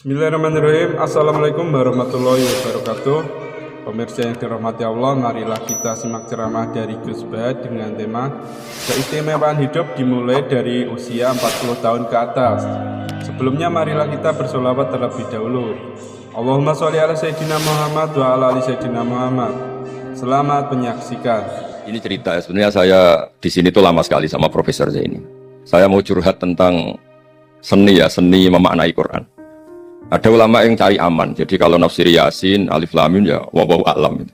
Bismillahirrahmanirrahim. Assalamualaikum warahmatullahi wabarakatuh. Pemirsa yang dirahmati Allah, marilah kita simak ceramah dari Gus Bah dengan tema keistimewaan hidup dimulai dari usia 40 tahun ke atas. Sebelumnya marilah kita bersolawat terlebih dahulu. Allahumma sholli ala Sayyidina Muhammad wa ala ali Sayyidina Muhammad. Selamat menyaksikan. Ini cerita, sebenarnya saya di sini tuh lama sekali sama Profesor Zaini. Saya mau curhat tentang seni memaknai Quran. Ada ulama yang cari aman, jadi kalau nafsir Yasin, Alif Lam Mim ya wallahu a'lam.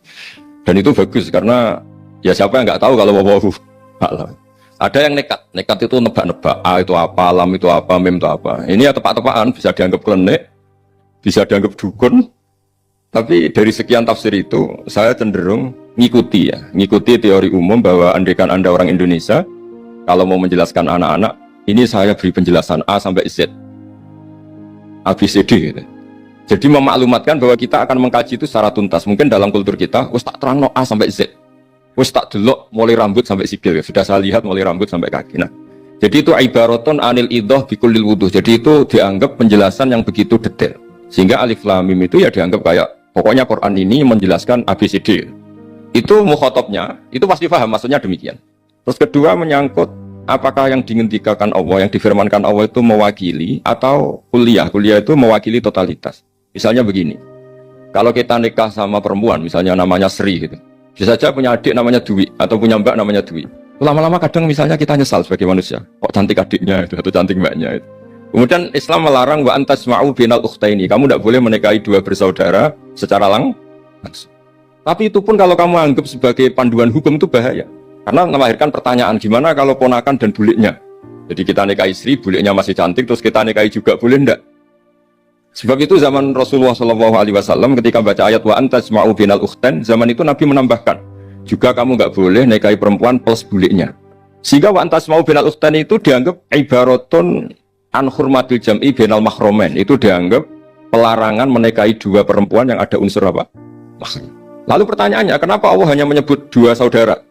Dan itu bagus karena ya siapa yang nggak tahu kalau wallahu a'lam. Ada yang nekat itu nebak-nebak, A itu apa, Lam itu apa, Mim itu apa. Ini ya tepak-tepakan, bisa dianggap klenik, bisa dianggap dukun. Tapi dari sekian tafsir itu, saya cenderung ngikuti teori umum bahwa andaikan Anda orang Indonesia, kalau mau menjelaskan anak-anak, ini saya beri penjelasan A sampai Z. ABCD gitu. Jadi memaklumatkan bahwa kita akan mengkaji itu secara tuntas. Mungkin dalam kultur kita, wis tak terang no A sampai Z. Wis tak delok mulai rambut sampai sikil. Ya. Sudah saya lihat mulai rambut sampai kaki. Nah, jadi itu ibaratun anil idhah bikulil wuduh. Jadi itu dianggap penjelasan yang begitu detail. Sehingga Alif Lam Mim itu ya dianggap kayak pokoknya Quran ini menjelaskan ABCD. Itu mukhatabnya, itu pasti paham maksudnya demikian. Terus kedua menyangkut apakah yang dihentikan Allah, yang difirmankan Allah itu mewakili atau kuliah itu mewakili totalitas. Misalnya begini, kalau kita nikah sama perempuan, misalnya namanya Sri gitu, bisa saja punya adik namanya Dwi atau punya mbak namanya Dwi. Lama-lama kadang misalnya kita nyesal sebagai manusia, kok cantik adiknya itu atau cantik mbaknya itu. Kemudian Islam melarang wa antasma'u binal ukhtaini, kamu tidak boleh menikahi dua bersaudara secara langsung. Tapi itu pun kalau kamu anggap sebagai panduan hukum itu bahaya. Karena melahirkan pertanyaan, gimana kalau ponakan dan buliknya? Jadi kita nikahi istri, buliknya masih cantik, terus kita nikahi juga, boleh enggak? Sebab itu zaman Rasulullah SAW ketika baca ayat wa antasma'u binal ukhtain, zaman itu Nabi menambahkan, juga kamu enggak boleh nikahi perempuan plus buliknya. Sehingga wa antasma'u binal ukhtain itu dianggap ibaratun an hurmatil jam'i binal mahromen. Itu dianggap pelarangan menikahi dua perempuan yang ada unsur apa? Mahram. Lalu pertanyaannya, kenapa Allah hanya menyebut dua saudara?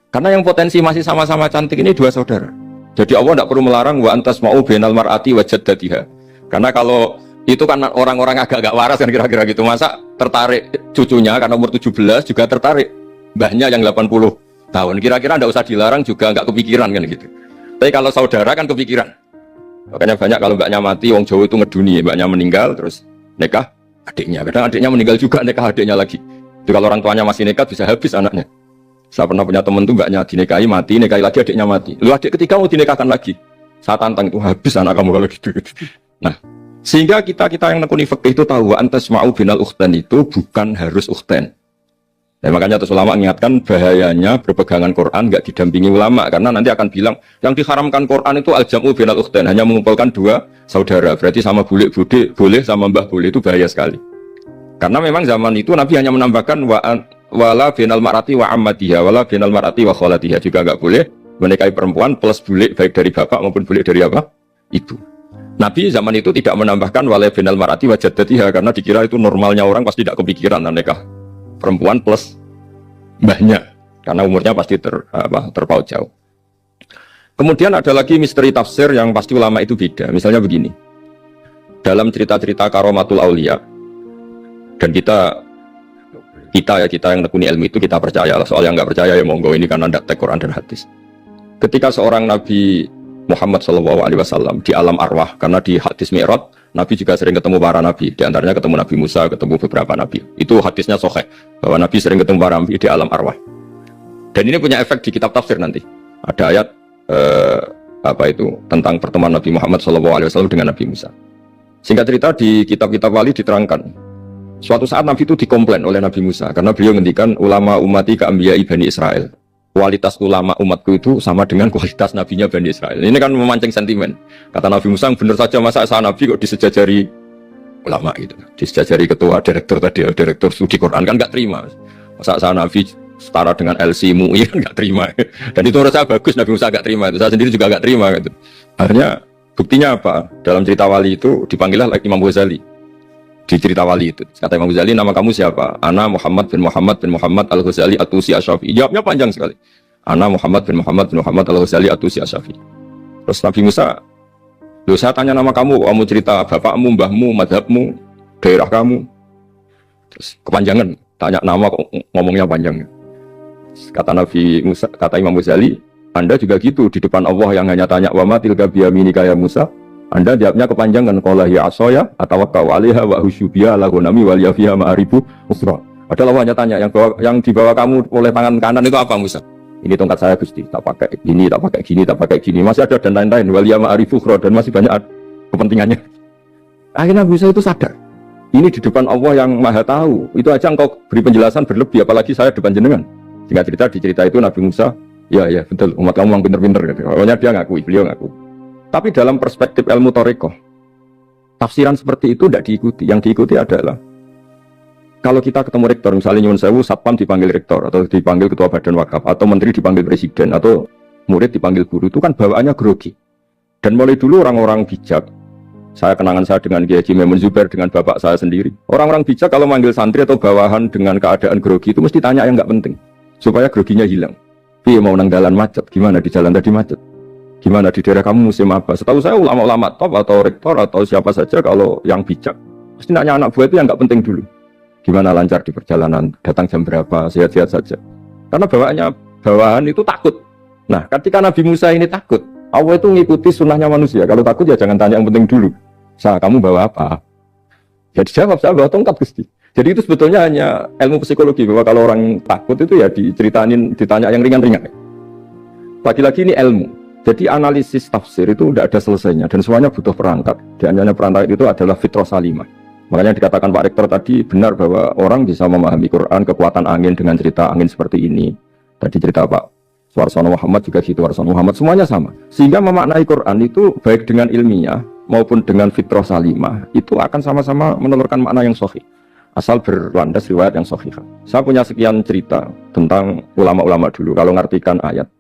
Karena yang potensi masih sama-sama cantik ini dua saudara. Jadi Allah tidak perlu melarang wa antasma'u bainal mar'ati wa jaddatiha. Karena kalau itu kan orang-orang agak-agak waras kan kira-kira gitu. Masa tertarik cucunya karena umur 17 juga tertarik mbahnya yang 80 tahun. Kira-kira tidak usah dilarang juga nggak kepikiran kan gitu. Tapi kalau saudara kan kepikiran. Makanya banyak kalau mbaknya mati, wong Jawa itu ngeduni, mbaknya meninggal terus nikah adiknya. Kadang adiknya meninggal juga nikah adiknya lagi. Itu kalau orang tuanya masih nekat bisa habis anaknya. Saya pernah punya teman tuh mbaknya dinikahi mati, nikahi lagi adiknya mati. Lu adik ketiga mau dinikahkan lagi. Saya tantang itu habis anak kamu kalau gitu. Nah, sehingga kita yang nekuni fikih itu tahu antasma'u binal ukhtain itu bukan harus ukhtain. Ya, makanya terus ulama mengingatkan bahayanya berpegangan Quran enggak didampingi ulama karena nanti akan bilang yang diharamkan Quran itu al-jam'u binal ukhtain, hanya mengumpulkan dua saudara. Berarti sama bulik bude boleh sama mbah boleh, itu bahaya sekali. Karena memang zaman itu Nabi hanya menambahkan wala binal mar'ati wa ammatiha wala binal mar'ati wa kholatiha, juga enggak boleh menikahi perempuan plus bulik baik dari bapak maupun bulik dari apa? Ibu. Nabi zaman itu tidak menambahkan wala binal mar'ati wa jaddatiha karena dikira itu normalnya orang pasti tidak kepikiran nikah perempuan plus mbahnya karena umurnya pasti terpaut jauh. Kemudian ada lagi misteri tafsir yang pasti ulama itu beda. Misalnya begini. Dalam cerita-cerita karomatul aulia, dan kita yang nekuni ilmu itu kita percaya, soal yang nggak percaya ya monggo, ini karena tidak tek Quran dan hadis. Ketika seorang Nabi Muhammad SAW di alam arwah, karena di hadis Mi'raj Nabi juga sering ketemu para nabi, di antaranya ketemu Nabi Musa, ketemu beberapa nabi. Itu hadisnya sahih bahwa Nabi sering ketemu para nabi di alam arwah. Dan ini punya efek di kitab tafsir nanti. Ada ayat tentang pertemuan Nabi Muhammad SAW dengan Nabi Musa. Singkat cerita di kitab-kitab wali diterangkan. Suatu saat Nabi itu dikomplain oleh Nabi Musa karena beliau ngendikan ulama umati ka'ambiyai Bani Israel. Kualitas ulama umatku itu sama dengan kualitas nabinya Bani Israel. Ini kan memancing sentimen. Kata Nabi Musa, benar saja masa saya Nabi kok disejajari ulama gitu. Disejajari ketua direktur tadi, direktur studi Quran kan nggak terima. Masa saya Nabi setara dengan LC MUI kan nggak terima. Dan itu menurut saya bagus, Nabi Musa nggak terima itu. Saya sendiri juga nggak terima gitu. Akhirnya buktinya apa? Dalam cerita wali itu dipanggillah Imam Ghazali. Di cerita wali itu kata Imam Ghazali, nama kamu siapa? Ana Muhammad bin Muhammad Al-Ghazali At-Tusi Asy-Syafi'i. Jawabnya panjang sekali. Ana Muhammad bin Muhammad Al-Ghazali At-Tusi Asy-Syafi'i. Terus Nabi Musa Loh, saya tanya nama kamu, kamu cerita bapakmu, mbahmu, madhabmu, daerah kamu. Terus kepanjangan, tanya nama kok ngomongnya panjang. Kata Nabi Musa, kata Imam Ghazali, Anda juga gitu di depan Allah yang hanya tanya wa ma tilka biyaminika ya Musa. Anda jawabnya kepanjangan qala ya asaya atawakkau 'alaiha wa husyubiya la gunami wal yafiha ma'arifu ukhra. Padahal Allah hanya tanya yang dibawa kamu oleh tangan kanan itu apa Musa? Ini tongkat saya Gusti, tak pakai gini, tak pakai gini, tak pakai gini. Masih ada dan lain-lain wal ya ma'arifu ukhra dan masih banyak kepentingannya. Akhirnya Musa itu sadar. Ini di depan Allah yang Maha Tahu. Itu aja engkau beri penjelasan berlebih apalagi saya depan jenengan. Singkat cerita di cerita itu Nabi Musa, ya betul umat kamu memang pinter-pinter gitu. Pokoknya dia ngakui, beliau ngaku. Tapi dalam perspektif ilmu Thariqah, tafsiran seperti itu tidak diikuti. Yang diikuti adalah kalau kita ketemu rektor, misalnya nyuwun sewu, satpam dipanggil rektor atau dipanggil ketua badan wakaf atau menteri dipanggil presiden atau murid dipanggil guru, itu kan bawaannya grogi. Dan mulai dulu orang-orang bijak, saya kenangan saya dengan Kiai Haji Maimun Zubair dengan bapak saya sendiri. Orang-orang bijak kalau manggil santri atau bawahan dengan keadaan grogi itu mesti tanya yang nggak penting supaya groginya hilang. Iya mau nang dalan macet, gimana di jalan tadi macet? Gimana di daerah kamu musim apa? Setahu saya ulama-ulama top atau rektor atau siapa saja kalau yang bijak mesti nanya anak buah itu yang nggak penting dulu. Gimana lancar di perjalanan, datang jam berapa, sehat-sehat saja. Karena bawahan itu takut. Nah, ketika Nabi Musa ini takut, Allah itu ngikuti sunnahnya manusia. Kalau takut ya jangan tanya yang penting dulu. Kamu bawa apa? Ya dijawab, saya bawa tongkat Gusti. Jadi itu sebetulnya hanya ilmu psikologi bahwa kalau orang takut itu ya ditanya yang ringan-ringan. Lagi-lagi ini ilmu. Jadi analisis tafsir itu tidak ada selesainya dan semuanya butuh perangkat. Dan hanya perangkat itu adalah fitrah salimah. Makanya dikatakan Pak Rektor tadi benar bahwa orang bisa memahami Quran, kekuatan angin dengan cerita angin seperti ini. Tadi cerita Pak Suarsono Muhammad juga gitu, Warsono Muhammad semuanya sama. Sehingga memaknai Quran itu baik dengan ilmiah maupun dengan fitrah salimah itu akan sama-sama menelurkan makna yang sahih. Asal berlandas riwayat yang sahih. Saya punya sekian cerita tentang ulama-ulama dulu kalau ngartikan ayat.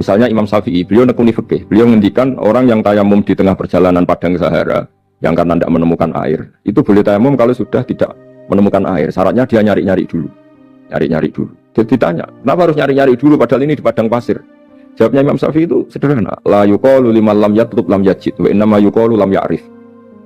Misalnya Imam Syafi'i, beliau nekuni fikih. Beliau ngendikan orang yang tayamum di tengah perjalanan padang Sahara yang karena tidak menemukan air, itu boleh tayamum kalau sudah tidak menemukan air. Syaratnya dia nyari-nyari dulu. Jadi ditanya, kenapa harus nyari-nyari dulu padahal ini di padang pasir? Jawabnya Imam Syafi'i itu sederhana. La yuqalu liman lam yatlub lam yajid wa innama yuqalu lam ya'rif.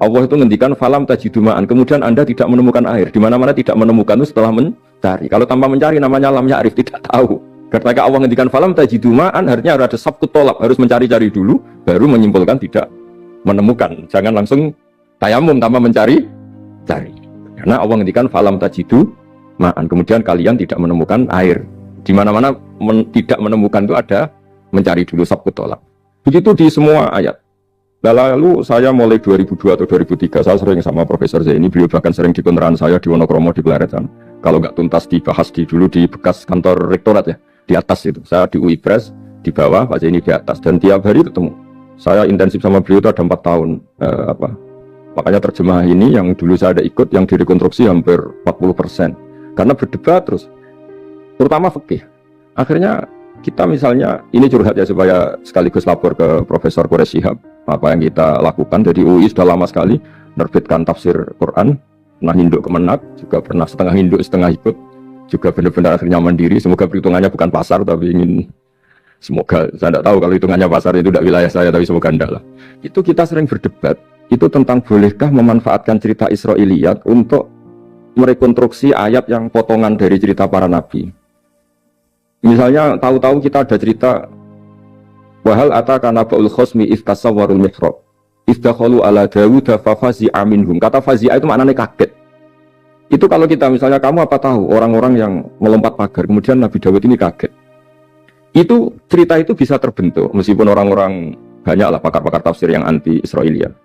Allah itu ngendikan falam tajidumaan. Kemudian Anda tidak menemukan air. Di mana-mana tidak menemukan itu setelah mencari. Kalau tanpa mencari namanya lam ya'rif, tidak tahu. Ketika Allah ngendikan falam tajidumaan, artinya ada sabqut tolab, harus mencari-cari dulu baru menyimpulkan tidak menemukan. Jangan langsung tayamum tanpa mencari. Karena Allah ngendikan falam tajidu ma'an. Kemudian kalian tidak menemukan air. Di mana-mana tidak menemukan itu ada mencari dulu sabqut tolab. Begitu di semua ayat. Lalu saya mulai 2002 atau 2003 saya sering sama Profesor Zaini, beliau bahkan sering di kontrakan saya di Wonokromo di Pleret sana. Kalau nggak tuntas dibahas dulu di bekas kantor rektorat ya, di atas itu. Saya di UI Press di bawah, Pak Zaini di atas, dan tiap hari ketemu. Saya intensif sama beliau itu ada 4 tahun. Makanya terjemah ini yang dulu saya ada ikut, yang direkonstruksi hampir 40%. Karena berdebat terus, terutama fikih. Akhirnya kita misalnya, ini curhat ya supaya sekaligus lapor ke Profesor Quraish Shihab apa yang kita lakukan. Jadi UI sudah lama sekali menerbitkan tafsir Quran, pernah Hinduk Kemenak, juga pernah setengah Hinduk setengah ikut, juga benar-benar akhirnya mandiri. Semoga perhitungannya bukan pasar, tapi semoga, saya tidak tahu kalau hitungannya pasar itu tidak wilayah saya, tapi semoga enggak lah. Itu kita sering berdebat, itu tentang bolehkah memanfaatkan cerita Israiliyat untuk merekonstruksi ayat yang potongan dari cerita para nabi. Misalnya tahu-tahu kita ada cerita wahal ataka naba'ul khosmi iftasawwarul mihrab iftakhalu ala Dawud fa fazi'a minhum. Kata fazi'a itu maknanya kaget. Itu kalau kita misalnya, kamu apa tahu orang-orang yang melompat pagar kemudian Nabi Dawud ini kaget. Itu cerita itu bisa terbentuk meskipun orang-orang banyaklah pakar-pakar tafsir yang anti Israiliyat.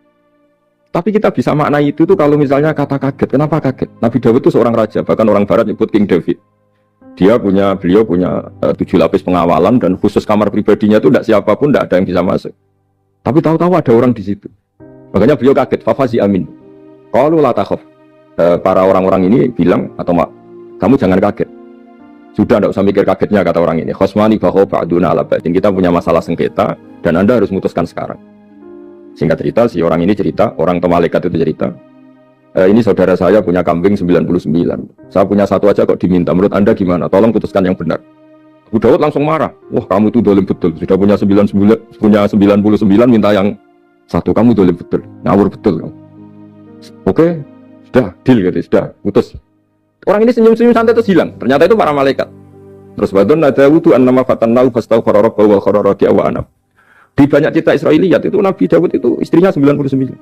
Tapi kita bisa maknai itu tuh kalau misalnya kata kaget. Kenapa kaget? Nabi Dawud itu seorang raja, bahkan orang barat nyebut King David. Beliau punya 7 lapis pengawalan dan khusus kamar pribadinya itu tidak siapapun, tidak ada yang bisa masuk. Tapi tahu-tahu ada orang di situ. Makanya beliau kaget. Fafazi amin. Qalu la takhaf. Para orang-orang ini bilang, atau mak, kamu jangan kaget. Sudah tidak usah mikir kagetnya, kata orang ini. Khosmani baho ba'duna ala ba'din. Kita punya masalah sengketa dan Anda harus memutuskan sekarang. Singkat cerita, si orang ini cerita, orang atau malaikat itu cerita. Ini saudara saya punya kambing 99. Saya punya satu aja kok diminta. Menurut Anda gimana? Tolong putuskan yang benar. Abu Dawud langsung marah. Wah, kamu itu dolim betul. Sudah punya 99, minta yang Satu, kamu dolim betul, ngawur betul kamu. Oke, sudah deal gitu, sudah putus. Orang ini senyum-senyum santai terus hilang. Ternyata itu para malaikat. Terus wadon ada wudu an-nama fatannahu fastaghfara rabbahu wa kharara raki'a wa anab. Di banyak cerita Israiliyat itu Nabi Dawud itu istrinya 99.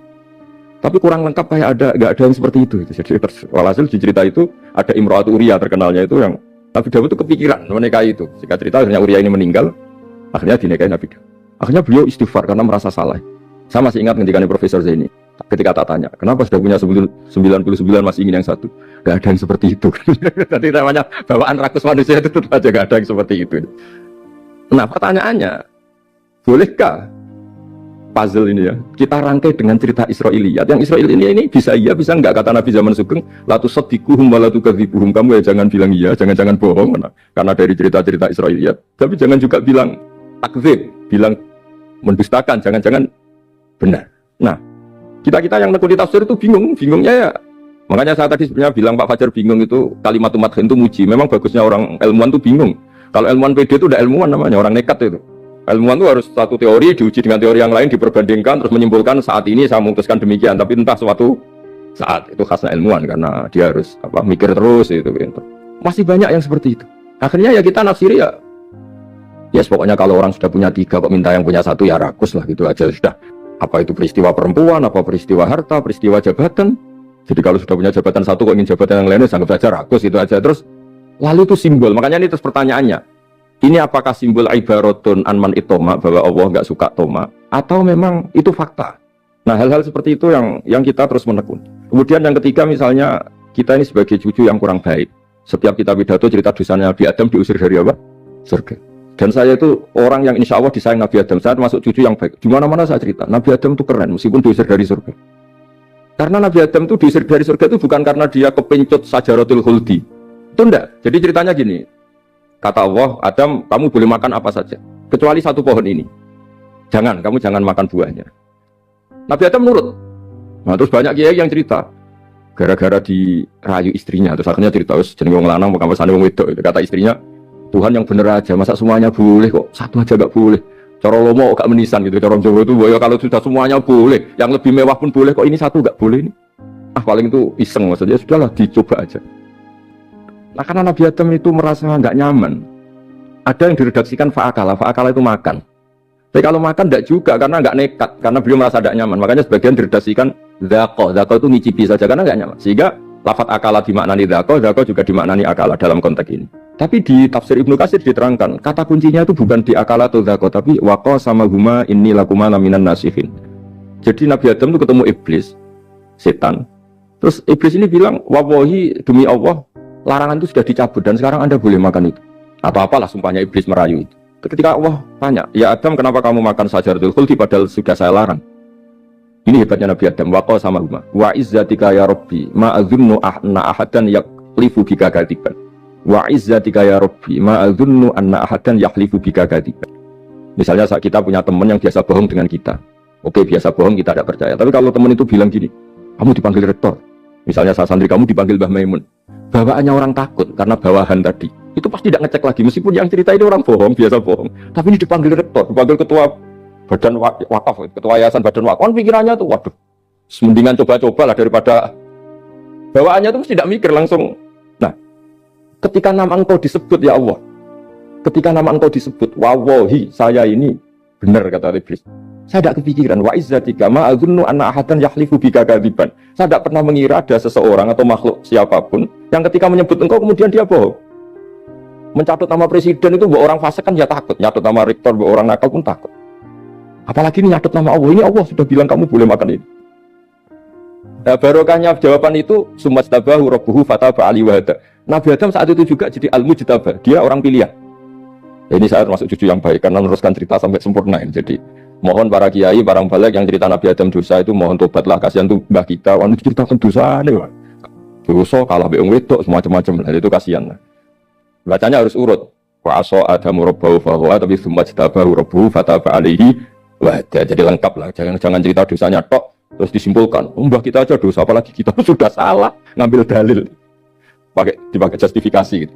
Tapi kurang lengkap kayak enggak ada yang seperti itu. Jadi walhasil di cerita itu ada Imra'atu Uria terkenalnya itu yang Nabi Dawud itu kepikiran menikahi itu. Singkat cerita akhirnya Uria ini meninggal, akhirnya dinikahi Nabi Dawud. Akhirnya beliau istighfar karena merasa salah. Saya masih ingat ketika Profesor Zaini ketika tak tanya, kenapa sudah punya 99 masih ingin yang satu? Gak ada yang seperti itu. Tadi namanya bawaan rakus manusia itu tetap aja gak ada yang seperti itu. Nah pertanyaannya, bolehkah puzzle ini ya kita rangkai dengan cerita Israiliyat? Yang Israel ini bisa iya bisa enggak, kata Nabi zaman Sugeng, la tusaddiquhum wa la tukadzibuhum. Kamu ya jangan bilang iya, jangan bohong karena dari cerita-cerita Israiliyat. Tapi jangan juga bilang takdzib, bilang mendustakan, jangan benar. Nah, kita yang nekuni tafsir itu bingungnya ya. Makanya saya tadi sebenarnya bilang Pak Fajar bingung itu kalimat madhin itu muji. Memang bagusnya orang ilmuwan itu bingung. Kalau ilmuwan PD itu udah ilmuwan namanya, orang nekat itu. Ilmuwan itu harus satu teori diuji dengan teori yang lain, diperbandingkan terus menyimpulkan saat ini saya memutuskan demikian, tapi entah suatu saat itu khasnya ilmuwan karena dia harus mikir terus itu. Masih banyak yang seperti itu. Akhirnya ya kita nafsiri ya pokoknya kalau orang sudah punya 3 kok minta yang punya 1 ya rakus lah gitu aja sudah. Apa itu peristiwa perempuan, apa peristiwa harta, peristiwa jabatan. Jadi kalau sudah punya jabatan 1 kok ingin jabatan yang lainnya, anggap saja rakus itu aja. Terus lalu itu simbol. Makanya ini terus pertanyaannya, ini apakah simbol ibaratun anman itoma, bahwa Allah nggak suka toma, atau memang itu fakta? Nah hal-hal seperti itu yang kita terus menekun. Kemudian yang ketiga misalnya kita ini sebagai cucu yang kurang baik. Setiap kita pidato cerita dosanya Nabi Adam diusir dari apa? Surga. Dan saya itu orang yang insya Allah disayang Nabi Adam. Saya termasuk cucu yang baik. Di mana-mana saya cerita Nabi Adam itu keren meskipun diusir dari surga. Karena Nabi Adam itu diusir dari surga itu bukan karena dia kepencut sajaratul khuldi. Itu enggak. Jadi ceritanya gini. Kata Allah, Adam, kamu boleh makan apa saja kecuali 1 pohon ini. Kamu jangan makan buahnya. Nabi Adam nurut. Nah, terus banyak kiai yang cerita gara-gara dirayu istrinya. Terus akhirnya cerita, jenenge wong lanang bukan pesane wong wedok. Kata istrinya, Tuhan yang bener aja, masa semuanya boleh kok, 1 aja gak boleh. Cara lomo gak menisan gitu, cara Jawa itu ya kalau sudah semuanya boleh, yang lebih mewah pun boleh kok, ini 1 gak boleh ini. Paling itu iseng maksudnya, sudahlah dicoba aja. Nah karena Nabi Adam itu merasa gak nyaman, ada yang diredaksikan fa'akala itu makan. Tapi kalau makan gak juga, karena gak nekat, karena beliau merasa gak nyaman. Makanya sebagian diredaksikan dhaqo itu ngicipi saja, karena gak nyaman. Sehingga lafadz akala dimaknani dhaqo juga dimaknani akala dalam konteks ini. Tapi di tafsir Ibnu Katsir diterangkan, kata kuncinya itu bukan di akala atau dhaqo, tapi waqa sama huma inni lakuma laminan nasihin. Jadi Nabi Adam itu ketemu iblis, setan. Terus iblis ini bilang, wallahi demi Allah, larangan itu sudah dicabut dan sekarang Anda boleh makan itu. Atau apalah sumpahnya iblis merayu itu. Ketika Allah tanya, ya Adam kenapa kamu makan sajaratul khuldi padahal sudah saya larang? Ini hebatnya Nabi Adam, waqa sama huma wa izzatika ya rabbi ma adzunnu anna ahadan yaklifu bika kadiban. Wa izzatika ya rabbi ma adzunnu anna ahadan yahlifu bika kadiban. Misalnya saat kita punya teman yang biasa bohong dengan kita. Oke, biasa bohong kita tidak percaya. Tapi kalau teman itu bilang gini, kamu dipanggil rektor. Misalnya saat santri kamu dipanggil Mbah Maimun. Bawaannya orang takut karena bawahan tadi. Itu pasti tidak ngecek lagi meskipun yang cerita ini orang bohong, biasa bohong. Tapi ini dipanggil rektor, dipanggil ketua badan wakaf, ketua yayasan badan wakaf. Kan pikirannya tuh waduh. Mendingan coba-coba lah daripada bawaannya itu tidak mikir langsung. Nah, ketika nama engkau disebut ya Allah, ketika nama engkau disebut, wallahi saya ini benar kata iblis. Saya tidak kepikiran wa izzatika ma adzunnu anna ahadan yahlifu bika kadziban. Saya tidak pernah mengira ada seseorang atau makhluk siapapun yang ketika menyebut engkau kemudian dia bohong. Mencatut nama presiden itu buat orang fasik kan ya takut, nyatut nama rektor buat orang nakal pun takut. Apalagi ini nyatut nama Allah, ini Allah sudah bilang kamu boleh makan ini. Nah, barokahnya jawaban itu sumastabahu rabbuhu fataba ali wa hada. Nabi Adam saat itu juga jadi al-mujtaba, dia orang pilihan. Ya, ini saya termasuk cucu yang baik karena meneruskan cerita sampai sempurna ini. Jadi mohon para kiai, para balik yang cerita Nabi Adam dosa itu mohon tobatlah, kasihan tuh mbah kita, wanu ceritakan dosa nih, dosa kalah be wong wedok semacam-macam lah, itu kasihan. Bacanya harus urut. Wa aso adamu rabbahu fahuwa tapi summa jtabahu rabbuhu fataba alaihi wa hada. Jadi lengkap lah, jangan cerita dosanya tok terus disimpulkan, mbah kita aja dosa apalagi kita sudah salah ngambil dalil. Dipakai justifikasi gitu.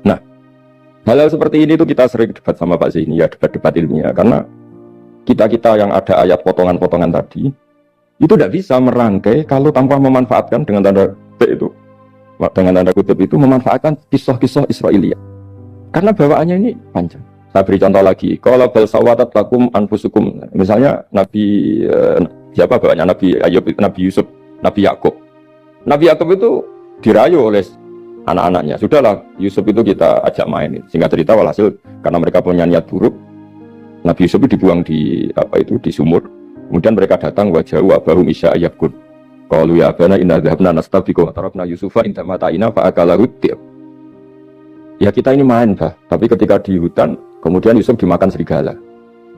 Nah, hal-hal seperti ini tuh kita sering debat sama Pak Zaini ya, debat-debat ilmiah karena kita yang ada ayat potongan-potongan tadi, itu tidak bisa merangkai kalau tanpa memanfaatkan dengan tanda kutip itu memanfaatkan kisah-kisah Israiliyah. Karena bawaannya ini panjang. Saya beri contoh lagi. Kalau bal sawatat lakum anfusukum. Misalnya siapa bawanya Nabi Ayub, Nabi Yusuf, Nabi Yakub. Nabi Yakub itu dirayu oleh anak-anaknya. Sudahlah, Yusuf itu kita ajak main. Singkat cerita walhasil karena mereka punya niat buruk, Nabi Yusuf itu dibuang di sumur. Kemudian mereka datang wajah abahum isya ayabkun. Qalu ya abana inna dhahabna nastabiqu wa tarakna Yusufa inda mata'ina fa akala hudib. Ya kita ini main, bah. Tapi ketika di hutan, kemudian Yusuf dimakan serigala.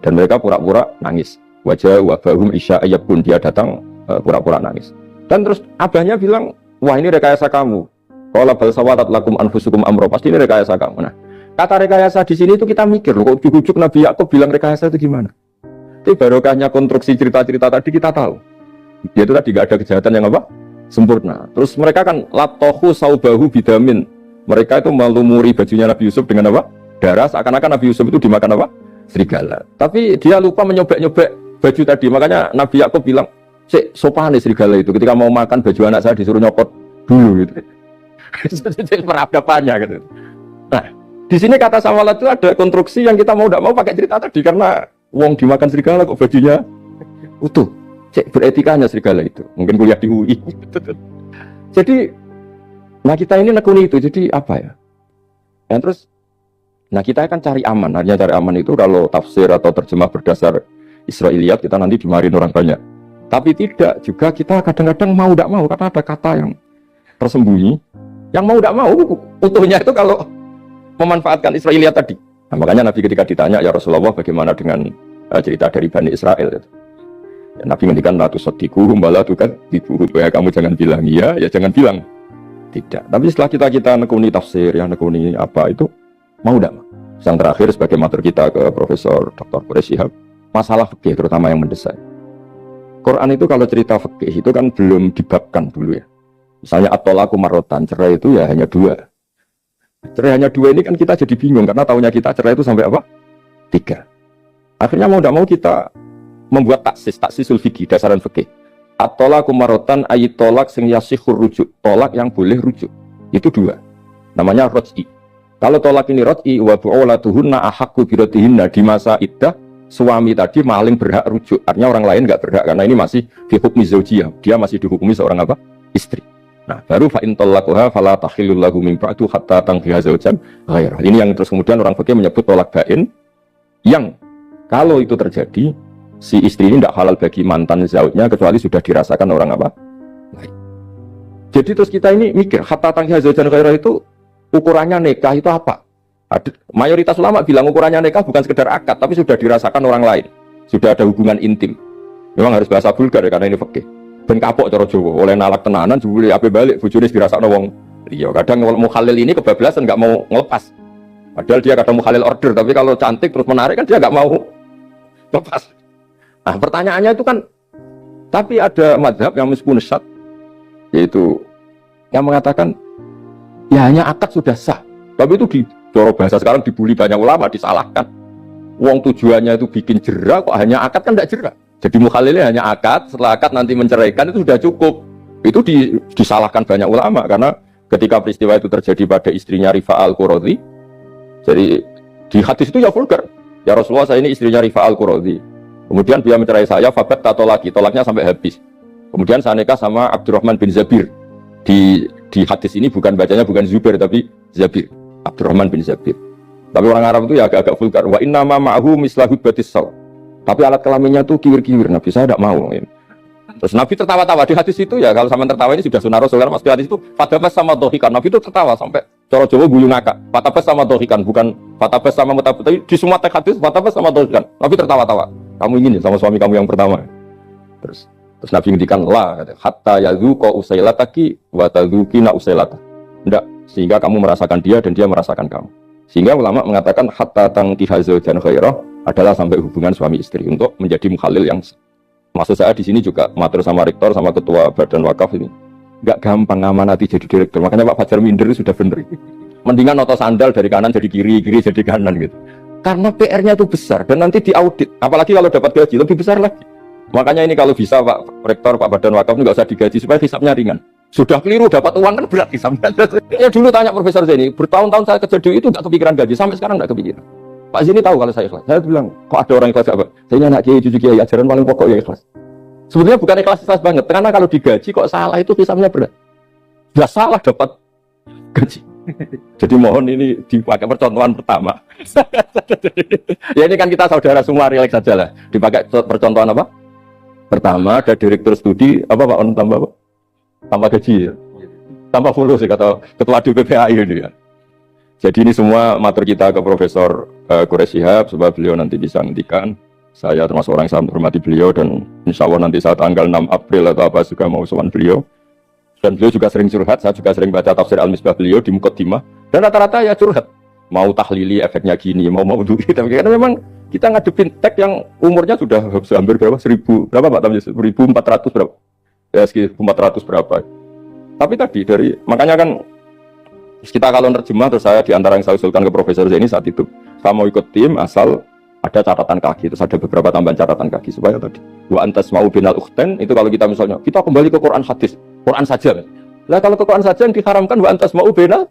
Dan mereka pura-pura nangis. Wajah abahum isya ayabkun. Dia datang pura-pura nangis. Dan terus abahnya bilang, wah ini rekayasa kamu. Qala bal sawatat lakum anfusukum amro. Pasti ini rekayasa kamu. Nah, kata rekayasa di sini itu kita mikir loh, kok ujuk-ujuk Nabi Yakub bilang rekayasa itu gimana? Tapi barokahnya konstruksi cerita-cerita tadi kita tahu. Dia itu tadi gak ada kejahatan yang apa? Sempurna. Terus mereka kan latohu saubahu bidamin. Mereka itu melumuri bajunya Nabi Yusuf dengan apa? Darah, seakan-akan Nabi Yusuf itu dimakan apa? Serigala. Tapi dia lupa menyobek-nyobek baju tadi. Makanya Nabi Yakub bilang, sopan serigala itu. Ketika mau makan baju anak saya disuruh nyopot dulu gitu. Peradabannya gitu. Nah, di sini kata sawalat itu ada konstruksi yang kita mau tidak mau pakai cerita tadi karena wong dimakan serigala kok bajunya utuh. Cek beretikanya serigala itu. Mungkin kuliah di UI. Jadi, nah kita ini nekuni itu. Jadi apa ya? Dan terus, nah kita akan cari aman. Hanya cari aman itu kalau tafsir atau terjemah berdasar Israiliyat kita nanti dimarin orang banyak. Tapi tidak juga kita kadang-kadang mau tidak mau karena ada kata yang tersembunyi. Yang mau tidak mau utuhnya itu kalau memanfaatkan Israiliyat tadi. Nah, makanya Nabi ketika ditanya, ya Rasulullah bagaimana dengan cerita dari Bani Israel itu. Ya, Nabi ngendikan la tusaddiquhum wa la tukadzibuhum. Ya kamu jangan bilang iya, ya jangan bilang tidak. Tapi setelah kita nekuni tafsir, yang nekuni apa itu mau tidak. Yang terakhir sebagai matur kita ke Profesor Dr. Quraish Shihab, masalah fikih terutama yang mendesak. Quran itu kalau cerita fikih itu kan belum dibabkan dulu ya. Misalnya at-thalaqu marratan, cerai itu ya hanya 2. Cerai hanya 2 ini kan kita jadi bingung karena tahunya kita cerai itu sampai apa? 3. Akhirnya mau tidak mau kita membuat taksisul fikih, dasaran fikih. At-thalaqu marratan ayat tolak sing yasihur rujuk, tolak yang boleh rujuk. Itu 2. Namanya raj'i. Kalau tolak ini raj'i wa bu'ulatuhunna ahaqqu biradihinna, di masa iddah suami tadi maling berhak rujuk. Artinya orang lain enggak berhak karena ini masih fi hukmi zaujiyah. Dia masih dihukumi seorang apa? Istri. Nah, baru fa in talaquha fala tahillu lahu min ba'du hatta tankiha zaujan ghairah. Ini yang terus kemudian orang fikih menyebut tolak bain yang kalau itu terjadi si istri ini tidak halal bagi mantan zaujnya kecuali sudah dirasakan orang apa? Lain. Jadi terus kita ini mikir hatta tankiha zaujan ghairah itu ukurannya nikah itu apa? Mayoritas ulama bilang ukurannya nikah bukan sekedar akad tapi sudah dirasakan orang lain. Sudah ada hubungan intim. Memang harus bahasa vulgar ya, karena ini fikih. Ben kapok cara Jawa oleh nalak tenanan jebule ape balik bojone dirasakno wong liya. Kadang mukhalil ini kebablasan enggak mau ngelepas. Padahal dia kadang mukhalil order tapi kalau cantik terus menarik kan dia enggak mau lepas. Nah, pertanyaannya itu kan tapi ada mazhab yang meskipun syad yaitu yang mengatakan ya hanya akad sudah sah. Tapi itu di cara bahasa sekarang dibully banyak ulama, disalahkan. Wong tujuannya itu bikin jera kok hanya akad kan enggak jera. Jadi mukhalilnya hanya akad, setelah akad nanti menceraikan itu sudah cukup. Itu disalahkan banyak ulama karena ketika peristiwa itu terjadi pada istrinya Rifa al-Quradi. Jadi di hadis itu ya vulgar. Ya Rasulullah saya ini istrinya Rifa al-Quradi. Kemudian dia mencerai saya, fabat tato lagi, tolaknya sampai habis. Kemudian saya nikah sama Abdurrahman bin Zabir. Di hadis ini bacanya bukan Zubair tapi Zabir. Abdurrahman bin Zabir. Tapi orang Arab itu ya agak-agak vulgar. Wa inna ma ma'ahu mislahu batis saw. Tapi alat kelaminnya tuh kiwir-kiwir. Nabi saya tidak mau. Terus Nabi tertawa-tawa di hadis itu ya. Kalau sama tertawa ini sudah sunnah Rasul. Karena mas di hadis itu fatabas sama dohikan. Nabi itu tertawa sampai cara Jawa guyu ngakak. Fatabas sama dohikan, bukan fatabas sama mutabas. Tapi di semua teks hadis fatabas sama dohikan. Nabi tertawa-tawa. Kamu ingin ya sama suami kamu yang pertama. Terus Nabi ngendikan la hatta yadzuqa usailataki wa tadzukina usailata. Enggak, sehingga kamu merasakan dia dan dia merasakan kamu. Sehingga ulama mengatakan hatta tankiha zaujan khairah adalah sampai hubungan suami istri untuk menjadi mukhalil yang maksud saya di sini juga matur sama rektor sama ketua badan wakaf ini nggak gampang ngamanati jadi direktur. Makanya Pak Fajar minder sudah bener. Mendingan noto sandal dari kanan jadi kiri, kiri jadi kanan gitu. Karena PR-nya itu besar dan nanti diaudit. Apalagi kalau dapat gaji lebih besar lagi. Makanya ini kalau bisa Pak Rektor, Pak Badan Wakaf ini nggak usah digaji supaya hisapnya ringan. Sudah keliru dapat uang kan berat hisapnya. Ya dulu tanya Profesor Zeni, bertahun-tahun saya kerja dulu itu nggak kepikiran gaji, sampai sekarang nggak kepikiran. Pak Zeni tahu kalau saya ikhlas. Saya bilang, kok ada orang ikhlas apa? Saya ini anak kiai, cucu kiai, ajaran paling pokok ya ikhlas. Sebetulnya bukan ikhlas banget, karena kalau digaji kok salah itu hisapnya berat. Nggak salah dapat gaji. Jadi mohon ini dipakai percontohan pertama. Ya ini kan kita saudara semua, relax saja lah. Dipakai percontohan apa? Pertama ada direktur studi apa Pak On tambah apa? Tambah gaji ya. Tambah full sih kata ketua DPPAI ini ya. Jadi ini semua materi kita ke Profesor Quraish Shihab supaya beliau nanti bisa ngendikan. Saya termasuk orang yang sangat menghormati beliau dan insya Allah nanti saat tanggal 6 April atau apa juga mau sowan beliau. Dan beliau juga sering curhat, saya juga sering baca tafsir Al-Misbah beliau di Muqaddimah. Dan rata-rata ya curhat. Mau tahlili efeknya gini, mau duri. Tapi karena memang kita ngadepin teks yang umurnya sudah hampir berapa? 1000, berapa Pak Tamjiz? 1400 berapa? Ya sekitar 1400 berapa. Tapi tadi dari, makanya kan kita kalau nerjemah terus saya diantara yang saya usulkan ke Profesor Zeni saat itu. Saya mau ikut tim asal ada catatan kaki, terus ada beberapa tambahan catatan kaki supaya tadi. Wa antas mau binal ukhten, itu kalau kita misalnya, kita kembali ke Quran hadis. Quran saja kan. Lah kalau ke Quran saja yang diharamkan wa antas mau binal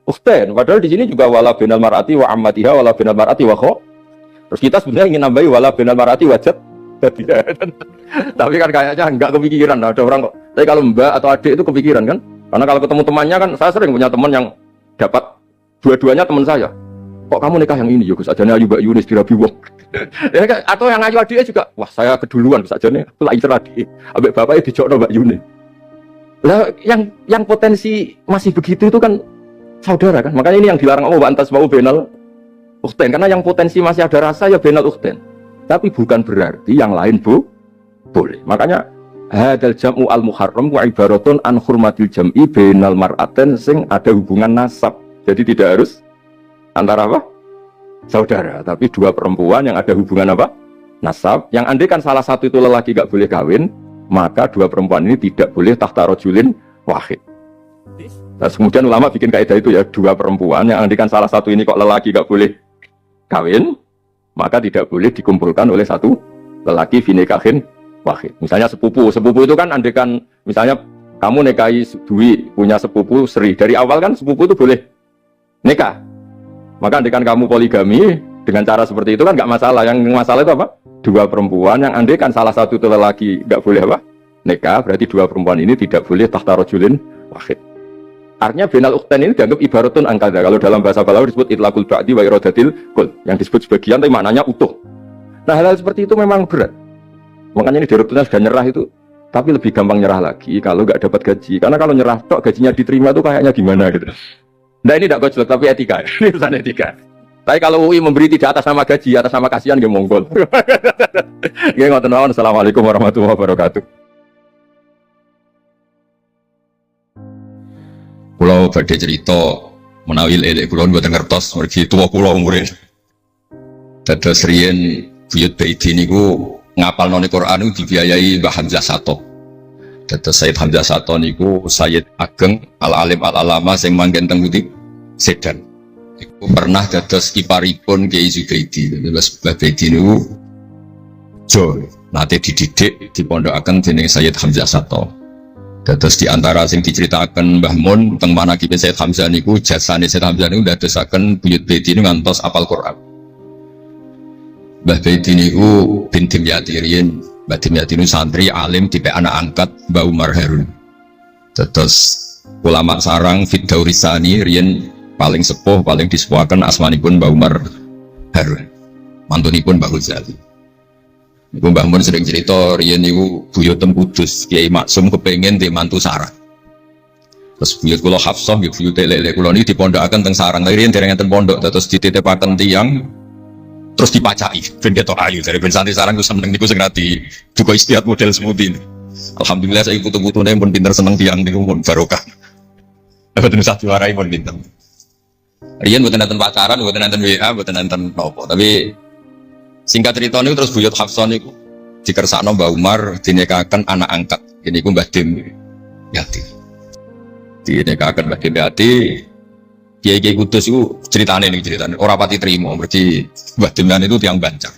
ukhten. Padahal di sini juga wala binal mar'ati wa ammatiha wala binal mar'ati wa kho. Terus kita sebenarnya ingin nambahi wala binal mar'ati wajad. Tapi kan kayaknya enggak kepikiran. Ada orang kok. Tapi kalau mbak atau adik itu kepikiran kan? Karena kalau ketemu temannya kan, saya sering punya teman yang dapat dua-duanya teman saya. Kok kamu nikah yang ini ya Gus? Ajane ayu Mbak Yunis dirabi wong. Ya kan? Atau yang ayu adiknya juga, wah saya keduluan Gus ajane. Aku lagi ceradi. Ambek bapaknya dijokno Mbak Yunis. Lah yang potensi masih begitu itu kan saudara kan. Makanya ini yang dilarang Allah antas mau benal ukhten, karena yang potensi masih ada rasa ya benal ukhten. Tapi bukan berarti yang lain boleh. Makanya hadal jam'u al muharram wa ibaratun an hurmatil jam'i benal mar'aten sing ada hubungan nasab. Jadi tidak harus antara apa? Saudara, tapi dua perempuan yang ada hubungan apa? Nasab. Yang andai kan salah satu itu lelaki gak boleh kawin, maka dua perempuan ini tidak boleh tahta rajulin wahid. Nah, kemudian ulama bikin kaidah itu ya, dua perempuan yang andai kan salah satu ini kok lelaki gak boleh kawin, maka tidak boleh dikumpulkan oleh satu lelaki fi nikahin wahid. Misalnya sepupu itu kan andai kan misalnya kamu nikahi Dwi punya sepupu Sri, dari awal kan sepupu itu boleh nikah. Maka andai kan kamu poligami dengan cara seperti itu kan nggak masalah. Yang masalah itu apa? Dua perempuan yang andai kan salah satu itu lelaki nggak boleh apa? Nikah, berarti dua perempuan ini tidak boleh tahta rajulin wahid. Artinya benal ukhten ini dianggap ibaratun angkada. Kalau dalam bahasa Balawi disebut itlaqul ba'di wa iradatil kul, yang disebut sebagian tapi maknanya utuh. Nah hal-hal seperti itu memang berat. Makanya ini direkturnya sudah nyerah itu, tapi lebih gampang nyerah lagi kalau nggak dapat gaji. Karena kalau nyerah tok gajinya diterima itu kayaknya gimana gitu. Nah ini tidak gojlok tapi etika. Ini urusan etika. Tapi kalau UI memberi tidak atas nama gaji, atas nama kasihan nggih monggo. Nggih ngoten mawon. Assalamualaikum warahmatullahi wabarakatuh. Kulo badhe cerita menawi lelek kula mboten ngertos mergi tuwa kula umure. Dados riyen buyut Baiti niku ngapalno Al-Qur'an niku dibiayai Mbah Hamzah Sato. Dados Sayyid Hamzah Sato niku Sayyid Ageng Al-Alim Al-Alama sing manggen teng Putih Sedan. Iku pernah dados kiparipun Kiai Zubaidi. Dados Mbah Baiti niku jo nate dididik dipondokaken dening Sayyid Hamzah Sato. Dados di antara sing diceritakan Mbah Mun teng manaqib Sayyid Hamzah niku jasane Sayyid Hamzah niku ndadosaken buyut Baiti niku ngantos apal Quran. Mbah Baiti niku bin Dimyati riyen, Mbah Dimyati niku santri alim dipek anak angkat Mbah Umar Harun. Dados ulama sarang Fid Daurisani riyen paling sepuh paling disepuhaken asmanipun Mbah Umar Harun. Mantunipun Mbah Ghazali. Ibu Mbah Mun sering cerita riyen niku buyut teng Kudus Kiai Maksum kepengin di mantu sarang. Terus buyut kula Hafsah nggih buyut lelek kula niki dipondokaken teng sarang. Riyen dereng enten pondok terus dititipaken tiyang terus dipacaki ben ketok ayu dari ben santri sarang ku seneng niku sing radi duka istiad model semudi. Alhamdulillah saya putu-putune pun pinter seneng tiyang niku mun barokah. Mboten usah diwarai pun pinter. Riyen mboten enten pacaran, mboten enten WA, mboten enten napa, tapi singkat cerita niku terus buyut Hafsah niku dikersakno Mbah Umar dinikahaken anak angkat. Ini ku Mbah Dim Yati. Dinikahaken Mbah Dim Yati. Kiai Kudus itu ceritanya orang pati terima berarti Mbah Dimyati itu tiang Banjar.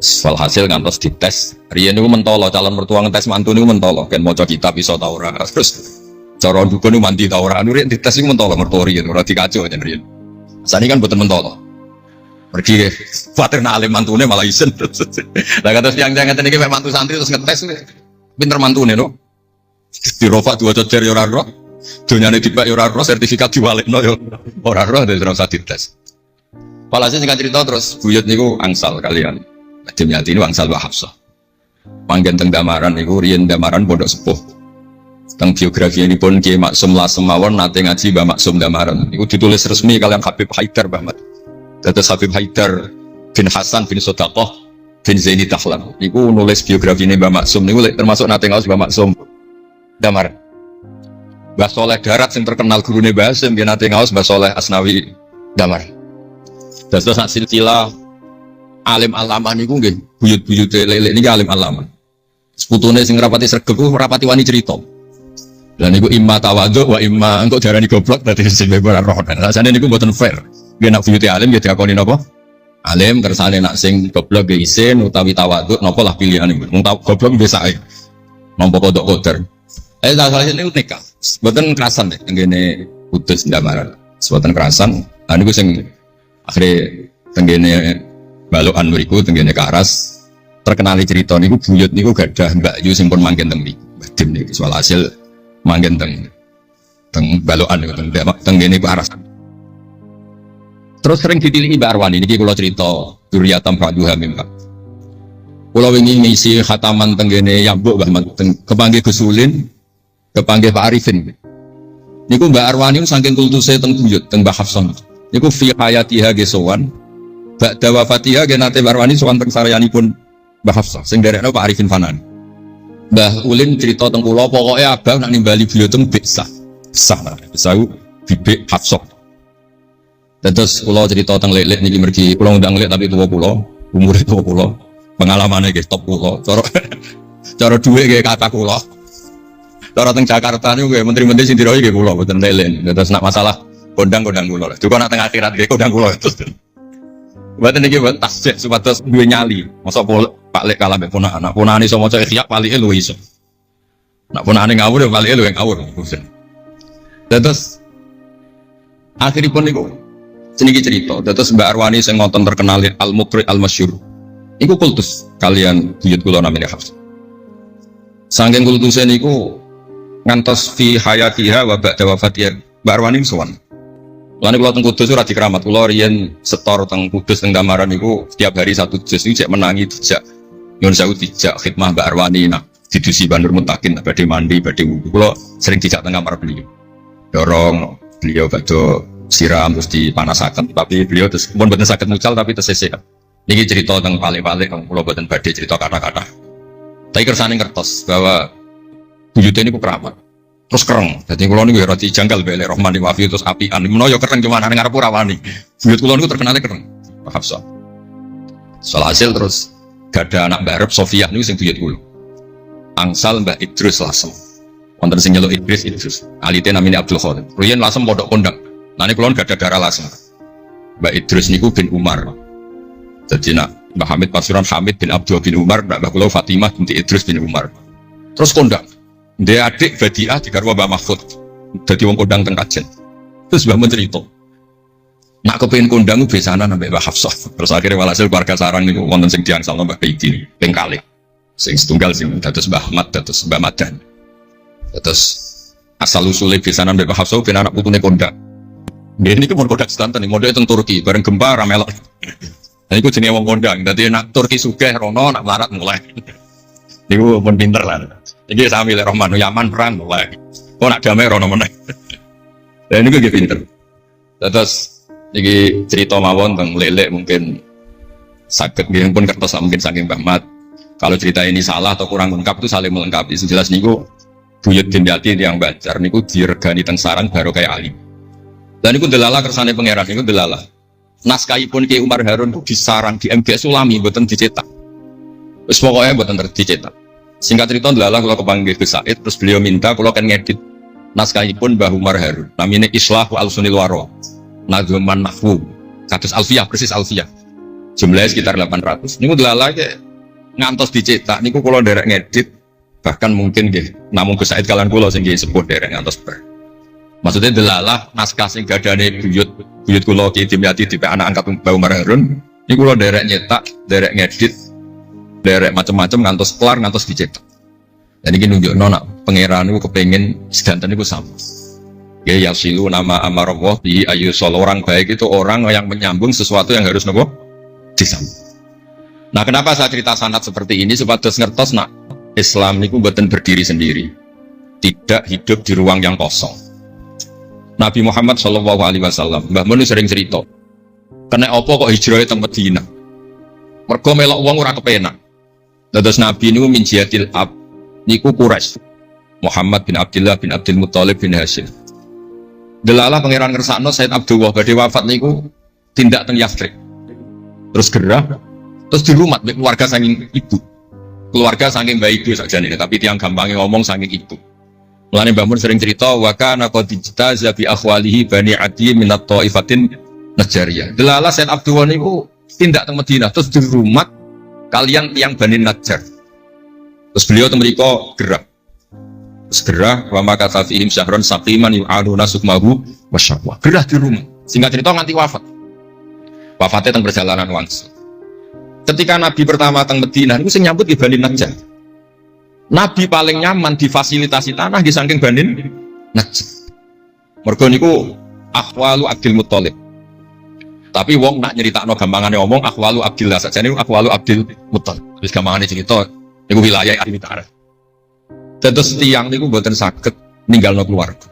Walhasil ngantos dites, riyen niku mentolo calon mertua ngetes mantu niku mentolo, kan maca kitab iso ta ora. Terus cara dukun niku mandi ta ora. Riyen dites niku mentolo mertua riyen ora dikaco jan riyen. Sani kan boten mentolo. Pergi kuwatir nak alim mantune malah isen. Lah kados tiyang-tiyang ngeten iki mek mantu santri terus ngetes pinter mantune no. Dirofa dua cecer ya ora roh. Donyane dibak ya ora roh, sertifikat diwalekno ya ora roh dadi ora usah dites. Walhasil singkat cerita terus buyut niku angsal kalian Dimyati ini angsal Mbah Hafsah. Manggen teng Damaran niku riyen Damaran pondok sepuh. Teng biografi ini pun Kiai Maksum Lasem mawon nate ngaji Mbah Maksum Damaran. Niku ditulis resmi kalian Habib Haidar Bahmat. Dados Habib Haidar bin Hasan bin Sodaqah bin Zaini Tahlan. Niku nulis biografi ini Mbah Maksum niku termasuk nate ngaos Mbah Maksum Damaran. Mbah Soleh Darat yang terkenal gurune Mbah Hasim dia nate ngaos Mbah Soleh Asnawi Damaran. Dados sak silsilah alim alamah niku nggih buyut-buyute lelek niki alim alamah. Seputune sing rapati sregep ku rapati wani crita. Lah niku imma tawadhu wa imma engko diarani goblok dadi sing ora roh. Rasane niku mboten fair. Nggih nek buyute alim nggih diakoni napa? Alim kersane nak sing goblok nggih isin utawi tawadhu napa lah pilihane. Wong goblok biasa ae. Nampa kodok koder. Salah niku nikah. Mboten kerasan nek tenggene Kudus Damaran. Mboten kerasan. Lah niku sing akhire tenggene Balokan mriku tenggene Karas terkenali cerita niku buyut niku gadah Mbak Yu sing pun manggen teng mriku. Mbah Dim niku soal hasil manggen teng Balokan niku tenggene Karas. Terus sering ditiliki Mbak Arwani niki kula cerita Duriyatam Fadhuha mimba. Kula wingi ngisi khataman tenggene Yambuk Mbah kepanggih Gus Ulin, kepanggih Pak Arifin. Niku Mbak Arwani saking kultuse teng buyut teng Mbah Hafsah. Niku fi hayatiha gesowan Ba'da wafatiha genate Barwani sowan teng saryanipun Mbah Hafsah sing derekno Pak Arifin Fanan. Mbah Ulin cerita teng kula pokoke abang nak nimbali beliau teng Besah. Besah bibik Hafsah. Terus kula cerita teng Lek niki mergi kula ngundang Lek tapi tuwa kula, umure tuwa kula, pengalamane nggih top kula. Cara dhuwit nggih kata kula. Cara teng Jakarta niku nggih menteri-menteri sing dirohi nggih kula mboten Lek. Terus nak masalah kondang kula. Duka nak teng akhirat nggih kondang kula terus. Buatan ini buat tasjek supados duwe nyali. Masa Pak Lek kalah mbek ponakan. Nak ponakane iso maca Ihya palike luwih iso. Nak ponakane ngawur ya palike luwih ngawur. Terus akhiripun niku seniki cerita. Terus Mbak Arwani sing ngonten terkenal Al-Muqri Al-Masyhur. Iku kultus kalian buyut kula namine Hafsah. Saking kultuse niku ngantos fi hayatiha wa ba'da wafatiha Mbak Arwani sowan. Lan kula teng Kudus ora dikeramat, kula riyen setor teng Kudus teng Damaran niku setiap hari satu juz iki cek menangi dijak. Nyun sewu dijak khidmah Mbak Arwani nak didusi Bandur Muntakin badhe mandi, badhe wudu. Kula sering dijak teng kamar beliau. Dorong beliau badhe siram terus dipanasaken, tapi beliau terus pun boten saged mucal tapi terus sehat. Niki cerita teng palik-palik kula boten badhe cerita kata-kata. Tapi kersane ngertos bahwa buyute niku keramat. Terus kereng, jadi kulon itu roti janggal beli Rohman di Wafi terus apian. Meno yo kereng cuma nang ngarep ora wani. Buyut kulon itu terkenalnya kereng. Pak Hafsah. Soal hasil terus gak ada anak Mbak Sofia niku sing buyut kula. Angsal Mbak Idrus Lasem. Wonten sing nyeluk Idrus. Alite namine Abdul Khadir. Riyen Lasem pondok kondang. Nane kulon gak ada darah Lasem. Mbak Idrus niku bin Umar. Jadi nak Mbak Hamid Pasuran Hamid bin Abdul bin Umar, Mbak kula Fatimah binti Idrus bin Umar. Terus kondang. Dia adik Badiah digarwa Mbah Mahfud. Dadi wong kondang teng Kajen. Terus Mbah mencerita. Nak kepengin kondang besanan ambek Mbah Hafsah. Terus akhirnya walhasil keluarga sarang niku wonten sing diangsalno Mbah Baiti ping kalih. Sing setunggal sing dados Mbah Ahmad dados Mbah Madan. Terus asal usule besanan ambek Mbah Hafsah ben anak putune kondang. Nggih niku mon kondang sedanten modele teng Turki bareng gempa ra melok. Nah iku jenenge wong kondang. Dadi nak Turki sugih rono nak melarat mulai. Niku pun pinter lah. Iki sami lek Rahman Yaman perang mulai. Kok nak damai rono meneh. Dan niku nggih pinter. Terus iki cerita mawon tentang Lelek mungkin saged nggih pun kertos mungkin saking Mbah Mat. Kalau cerita ini salah atau kurang lengkap itu saling melengkapi. Jelas niku buyut Dimyati yang Banjar niku diregani teng sarang baru kayak alim. Dan niku delala kersane pangeran niku delala. Naskahipun Ki Umar Harun itu disarang di MGS Sulami mboten dicetak. Wis pokoke mboten dicetak. Singkat cerita delala kula kepanggih Gus Said terus beliau minta kula kan ngedit naskahipun Mbah Umar Harun namanya Islahu Al-Sunil Waro Nadzuman Mahfub kados Alfiyah persis Alfiyah jumlahnya sekitar 800 niku delala ngantos dicetak niku kula nderek ngedit bahkan mungkin nggih namung Gus Said kalian kula sing nggih sepuh nderek ngantos ber maksudnya delala naskah sing gadane buyut kula Ki Dimyati tipe anak angkat Mbah Umar Harun niku kula nderek nyetak nderek ngedit nderek macam-macam ngantos kelar ngantos dicetak. Dan ini nunjukno nak pangeran itu kepengen sedanten itu sama. Ya yasilu nama amarallah bi ayu orang baik itu orang yang menyambung sesuatu yang harus nopo disambung. Nah, kenapa saya cerita sanad seperti ini supados ngertos nak Islam niku mboten berdiri sendiri. Tidak hidup di ruang yang kosong. Nabi Muhammad sallallahu alaihi wasallam, Mbah Mun sering cerita. Kena apa kok hijrah teng Madinah? Mergo melok wong ora kepenak. Dados Nabi niku min jihatil ab niku Quraisy Muhammad bin Abdullah bin Abdul Muthalib bin Hashim. Delalah pangeran ngersakno Said Abdullah badhe wafat niku tindak teng Yathrib. Terus gerah, terus dirumat keluarga saking ibu. Keluarga saking mbak ibu sakjane, tapi tiang gampangnya ngomong saking ibu. Mulane Mbah Mun sering cerita wa kana qad ijtaza bi akhwalihi bani Adi min at-taifatin Najjariyah. Delalah Said Abdullah niku tindak teng Madinah terus dirumat kalian tiang Bani Najjar. Terus beliau temriko gerak. Terus gerah wa maka tafihim syahron saqiman yu'aduna sukmahu wasyaqwa. Gerah di rumah. Singkat cerita nganti wafat. Wafatnya teng perjalanan wangsul. Ketika Nabi pertama teng Madinah niku sing nyambut Bani Najjar. Nabi paling nyaman difasilitasi tanah di saking Bani Najjar. Mergo niku akhwalu Abdul Muthalib. Tapi wong nak nyeritakno gampangane ngomong akhwalu Abdillah sakjane akhwalu Abdul Muthalib. Wis gampangane cerita niku wilayah Utara. Terus tiang niku mboten saged ninggalno keluarga.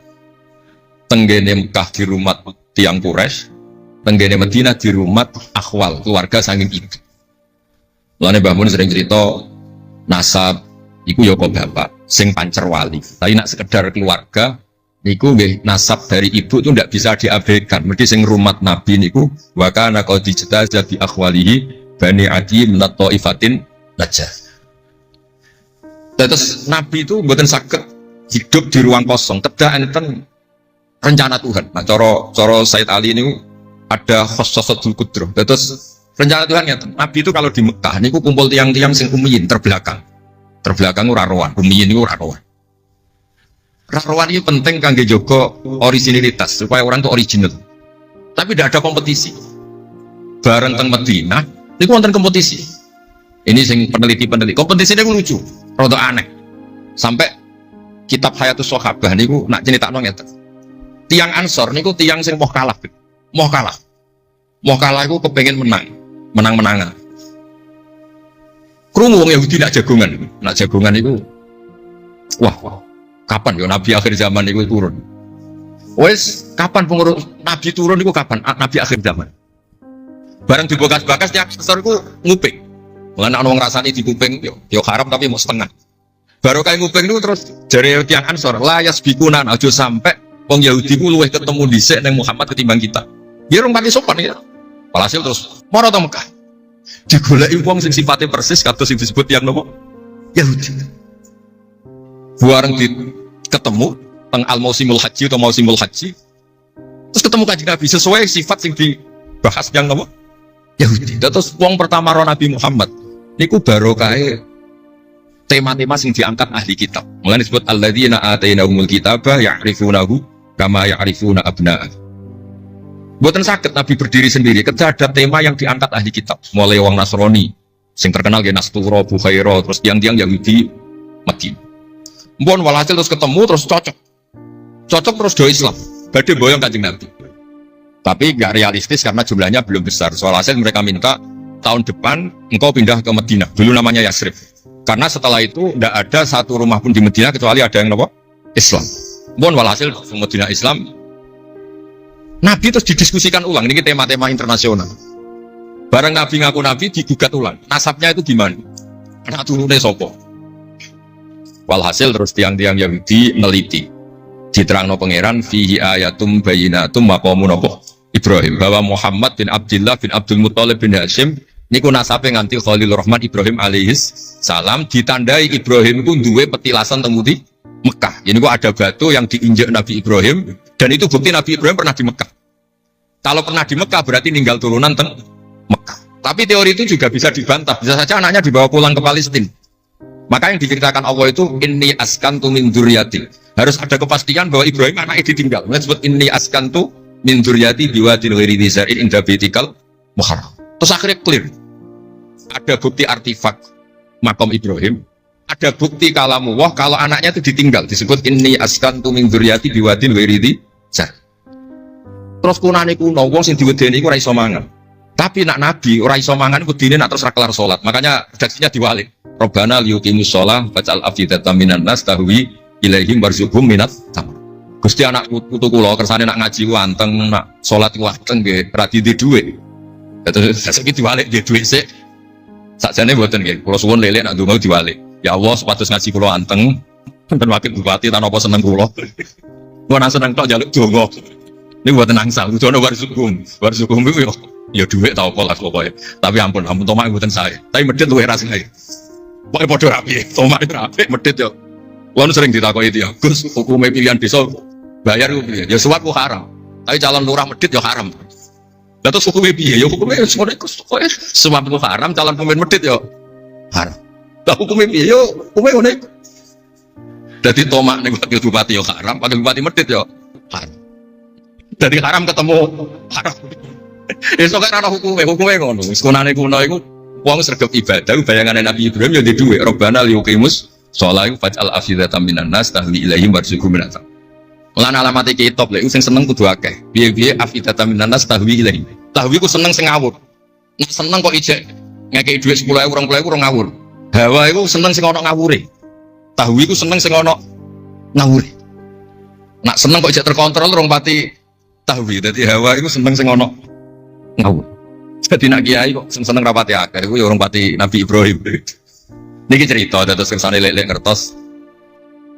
Tenggene Mekah di rumah tiang Quraisy, tenggene Madinah di rumah akhwal keluarga saking ibu. Mulane Mbah Mun sering cerita nasab iku ya kok bapak sing pancer wali. Tapi nak sekedar keluarga niku nggih nasab dari ibu itu ndak bisa diabaikan. Mesti sing rumat Nabi niku wa kana qad ijtaza bi akhwalihi bani Adi min at-taifatin Najjar. Terus Nabi itu mboten saged hidup di ruang kosong. Kedah enten rencana Tuhan. Nah, cara Said Ali niku ada khossatul qudrah. Terus rencana Tuhan ya, Nabi itu kalau di Mekah niku kumpul tiang-tiang sing umiyin terbelakang. Terbelakang ora rohan, umiyin niku ora rohan. Rawan itu penting kangge jaga originalitas supaya orang itu original. Tapi tidak ada kompetisi. Bareng teng Madinah niku wonten kompetisi. Ini sing peneliti kompetisi niku lucu, rada aneh. Sampai kitab Hayatus Sahabah niku nak ceritakno ngeten. Tiang Ansor niku tiang sing moh kalah. Moh kalah iku kepengin menang-menangan. Krungu wong Yahudi nak jagongan iku. Wah. Kapan ya Nabi akhir zaman itu turun? Wes kapan pengurus Nabi turun itu kapan? Nabi akhir zaman. Barang dibakas-bakas tiap Ansor itu nguping. Mulane ana wong ngrasani di kuping yo haram tapi mau setengah. Baru kayak nguping itu terus jare tiang Ansor layas bikunan aja sampai wong Yahudi ku luwih ketemu dhisik ning Muhammad ketimbang kita. Ya rong pati sopan ya. Walhasil terus mara ta Mekah. Digoleki wong sing sifatnya persis kados sing disebut tiang nopo? Yahudi. Bareng ketemu teng al-mausimul haji atau mausimul haji terus ketemu Kanjeng Nabi sesuai sifat sing dibahas yang apa? Yahudi. Terus wong pertama ro Nabi Muhammad niku barokahe tema-tema sing diangkat ahli kitab. Mulane disebut alladzina atainahumul kitaba ya'rifunahu kama ya'rifuna abna'ah. Mboten saged Nabi berdiri sendiri, ketika ada tema yang diangkat ahli kitab. Mulai wong Nasrani sing terkenal ya Nastura, Bukhaira, terus tiang-tiang Yahudi Madinah. Mbon walhasil terus ketemu terus cocok terus do Islam badhe boyong Kanjeng Nabi, tapi nggak realistis karena jumlahnya belum besar. Walhasil mereka minta tahun depan engkau pindah ke Madinah, dulu namanya Yasrib, karena setelah itu tidak ada satu rumah pun di Madinah kecuali ada yang apa? Islam. Mbon walhasil ke Madinah Islam. Nabi terus didiskusikan ulang, ini tema-tema internasional. Bareng Nabi ngaku Nabi digugat ulang, nasabnya itu gimana, anak turunnya sopo. Walhasil terus tiang-tiang Yahudi neliti, diterangno pangeran fihi ayatum bayinatum maqamun Ibrahim, bahwa Muhammad bin Abdullah bin Abdul Muthalib bin Hashim niku nasabe nganti Khalilur Rahman Ibrahim alaihis salam, ditandai Ibrahim ku duwe petilasan teng Mekah. Ini kok ada batu yang diinjak Nabi Ibrahim, dan itu bukti Nabi Ibrahim pernah di Mekah. Kalau pernah di Mekah berarti ninggal turunan teng Mekah. Tapi teori itu juga bisa dibantah. Bisa saja anaknya dibawa pulang ke Palestina. Maka yang diceritakan Allah itu inni askantu min dzurriyyati. Harus ada kepastian bahwa Ibrahim anaknya ditinggal. Disebut inni askantu min dzurriyyati biwadin ghairi dzi zar'in inda baitikal muharram. Terus akhirnya clear. Ada bukti artefak makom Ibrahim. Ada bukti kalamullah kalau anaknya itu ditinggal. Disebut inni askantu min dzurriyyati biwadin ghairi dzi zar'in. Terus kunane kuno wong sing diwedeni iku ora iso mangan. Tapi nak nabi ora iso mangan wedine nak terus ra kelar salat. Makanya redaksinya diwalik. Rabbana liyuqimus shalah faj'al afidatan minan nas tahwi ilaihim warzuqhum minat tamr. Gusti anak putu kula kersane nak ngaji ku anteng, nak salat ku anteng nggih, ra di dhuwit. Terus saiki diwalik nggih dhuwit sik. Sakjane mboten nggih, kula suwun lelek nak ndonga diwalik. Ya Allah, supados ngaji kula anteng, ben wakil bupati tan apa seneng kula. Kula nang seneng tok njaluk donga. Ini buat nangsal, itu ada warzukum itu ya duit tau pola pokoknya. Tapi ampun tomak buatan saya. Tapi medit luwe rasanya. Pokoknya podo rapi, tomak itu rapi, medit ya. Wanu sering ditakoi itu ya. Gus, hukumnya pilihan desa bayar itu ya suap kok haram. Tapi calon lurah medit ya haram. Lalu terus hukumnya piye? Ya hukumnya semuanya suap kok haram, calon pemimpin medit ya haram. Lah hukumnya piye? Ya hukumnya unik. Jadi tomak nih wakil bupati ya haram, wakil bupati medit ya haram. Dari haram ketemu haram. Esok kan ana hukumnya ngono. Sekonane kuno iku wong sregep ibadah bayangane Nabi Ibrahim ya di dhuwit. Rabbana liyuqimus shalah faj'al afidatan minan nas tahwi ilaihim warzuqhum minat. Lan alamate kitab lek sing seneng kudu akeh. Piye-piye afidatan minan nas tahwi ilaihim. Tahwi ku seneng sing ngawur. Nek seneng kok ijek ngekeki dhuwit 10.000 20.000 ora ngawur. Hawa iku seneng sing ana ngawure. Tahwi ku seneng sing ana ngawure. Nak seneng kok ijek terkontrol rong pati tahwi, jadi hawa itu seneng sing ono ngawur. Jadi nak kiai kok seneng rapati akeh, itu ya orang pati Nabi Ibrahim. Niki cerita, terus kersane lelek ngertos.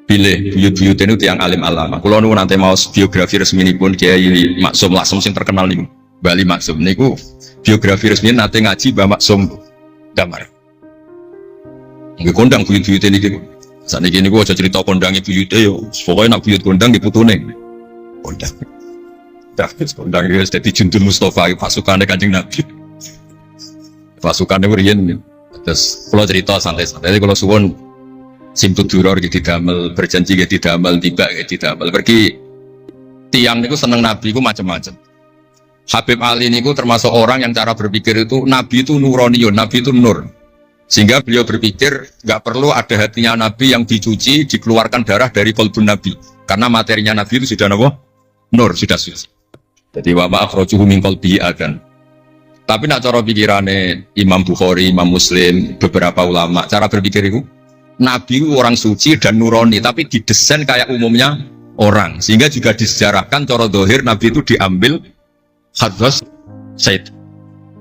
Pilih buyut-buyut itu tiang alim alama. Kalau nu nanti mau biografi resmi ini pun Kiai Maksum Laksum sing terkenal nih, Bali Maksum. Niku biografi resmi nanti ngaji Mbah Maksum Damar. Nggih kondang buyut-buyut ini gitu. Saat ini gua aja cerita kondangi buyut yo. Pokoknya nak buyut kondang di putune. Kondang. Kondang itu jadi Jundul Mustafa pasukannya Kanjeng Nabi. Pasukannya riyen terus kalau cerita santai-santai kalau suwon simtu duror gitu damel berjanji gitu damel tiba gitu damel pergi tiang niku seneng Nabi ku macam-macam. Habib Ali niku termasuk orang yang cara berpikir itu Nabi itu nuroniun, Nabi itu nur. Sehingga beliau berpikir nggak perlu ada hatinya Nabi yang dicuci, dikeluarkan darah dari kolbun Nabi. Karena materinya Nabi itu sudah apa? Nur, sudah suci. Jadi wa ma'akhrajuhu min qalbihi adan. Tapi nak cara pikirane Imam Bukhari, Imam Muslim, beberapa ulama, cara berpikir itu Nabi itu orang suci dan nurani, tapi didesain kayak umumnya orang. Sehingga juga disejarahkan cara dohir Nabi itu diambil hadras Said.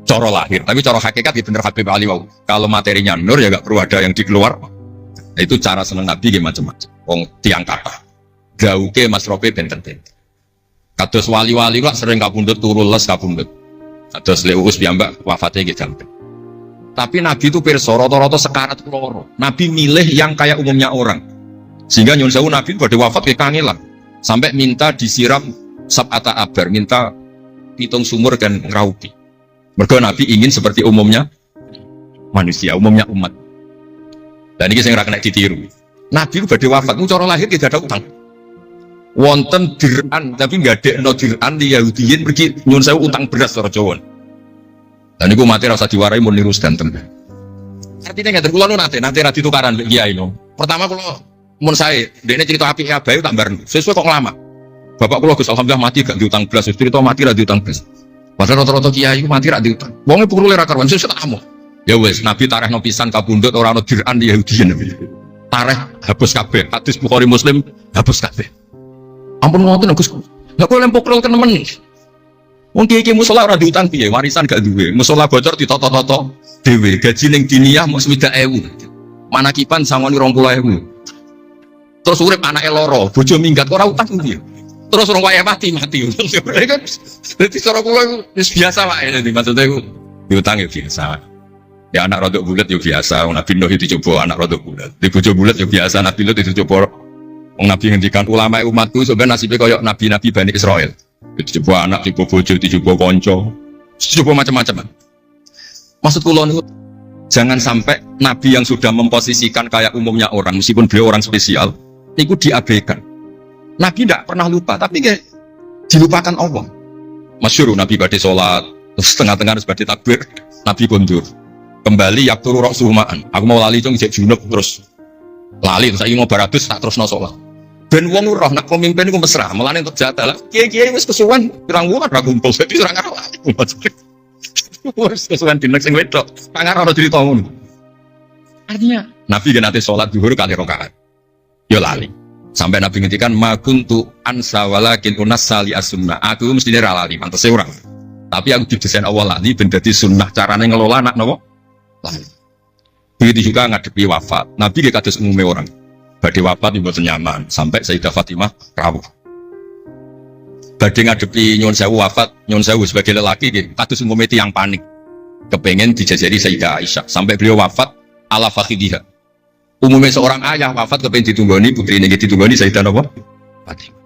Cara lahir, tapi cara hakikat ya bener Habib Ali wow. Kalau materinya nur ya gak perlu ada yang dikeluar. Nah, itu cara seneng Nabi ya macam-macam. Wong tiang kata. Gauke Mas Rope benten-benten. Kados wali-wali lah sering kapundhut turu les kapundhut. Kados Leuus piyambak wafatnya gitu sampai. Tapi Nabi itu pirsa rata-rata sekarat loro. Nabi milih yang kayak umumnya orang. Sehingga nyuwun sewu Nabi pada wafat kayak kangelan. Sampai minta disiram sab'ata abar, minta pitung sumur dan ngeraupi. Mergo Nabi ingin seperti umumnya manusia, umumnya umat. Dan ini saya nggak kena ditiru. Nabi itu pada wafat, cara lahir tidak ada utang. Wonten dir'an tapi nggak ada no dir'an di Yahudiyin pergi nyuwun sewu utang beras cara Jawa. Dan itu mati rasa diwarai mau niru sedanten. Artinya nggak terkulo nanti rati tukaran bagi kiai no. Pertama kalau mun saya, dia cerita api abayu tak bareng. Sesuai kok lama. Bapak kulo Gus alhamdulillah mati gak diutang beras. Cerita mati ra diutang beras. Padahal rata-rata kiai mati ra diutang. Wonge pukul ra karuan sesuk tak amu. Ya wis Nabi tarehno pisan kabundut ora ana dir'an di Yahudiyin. Tareh hapus kabeh. Hadis Bukhari Muslim hapus kabeh. Ampun ngoten Gus. Lah kok lempok rol temen. Wong kiai musala ora diutang piye, warisan gak duwe. Musala bocor ditoto-toto dhewe, gaji ning diniyah mung 60.000. Manakipan sangoni 20.000. Terus urip anake loro, bojo minggat kok ora utang piye. Terus orang wayah mati. Jadi cara kula wis biasa wae. Maksudnya iku diutang ya biasa. Ya anak rodok bulat ya biasa. Nabi Nuh itu coba anak rodok bulat. Di bojo bulat ya biasa. Nabi Nuh itu coba Wong Nabi ngendikan ulama umatku sebenarnya nasibnya koyok nabi-nabi Bani Israel. Dicoba anak, dicoba bojo, dicoba konco, dicoba macam-macam. Maksud kula niku jangan sampai nabi yang sudah memposisikan kayak umumnya orang, meskipun beliau orang spesial, niku diabaikan. Nabi tidak pernah lupa, tapi kayak dilupakan Allah. Masyhur Nabi badhe salat, terus tengah-tengah harus badhe takbir, Nabi kondur. Kembali yakturu ra'suhumaan. Aku mau lali cung jek junub terus lali terus saiki mau baratus tak terusno salat. Ben wong roh nak pemimpin iku mesra, mulane untuk jatah lah. Kiai-kiai wis kesuwen pirang wulan ra kumpul, dadi ora karo lali. Wis kesuwen dinek sing wedok, pangar ora cerita ngono. Artinya Nabi kan ate salat zuhur kali rakaat. Yo lali. Sampai Nabi ngendikan ma kuntu ansa walakin unassali as-sunnah. Aku mestine ra lali, pantese ora. Tapi aku didesain Allah lali ben dadi sunnah carane ngelola anak napa? Lali. Begitu juga ngadepi wafat. Nabi ge kados umume orang. Badhe wafat mboten nyaman sampai Sayyidah Fatimah rawuh. Badhe ngadepi nyuwun sewu wafat, nyuwun sewu sebagai lelaki nggih kados umume tiyang panik. Kepengen dijajari Sayyidah Aisyah sampai beliau wafat ala fakhidiha. Umumnya seorang ayah wafat kepengen ditunggoni putrine nggih ditunggoni Sayyidah napa? Fatimah.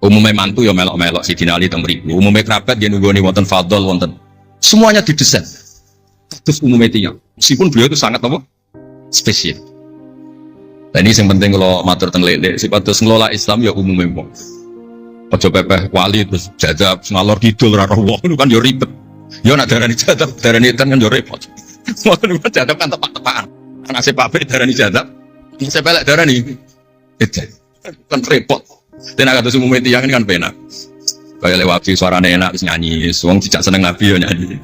Umumnya mantu ya melok-melok Sidina Ali teng mriku. Umumnya kerabat nggih nunggoni wonten fadhol wonten. Semuanya didesain. Kados umumnya tiyang. Meskipun beliau itu sangat apa? Spesial. Nah ini yang penting kalau matur teng lele, sipatus ngelola Islam ya umumnya wong. Aja pepeh wali terus jajab ngalor kidul ora roh wong kan yo ribet. Yo nak darani jajab, darani edan kan yo repot. Ngono kan jajab kan tepak-tepakan. Anak sepabrik darani jajab, sepelek darani edan. Kan repot. Tenan kados umumnya tiyang kan penak. Kaya lewat suarane enak wis nyanyi, wong dijak seneng Nabi yo nyanyi.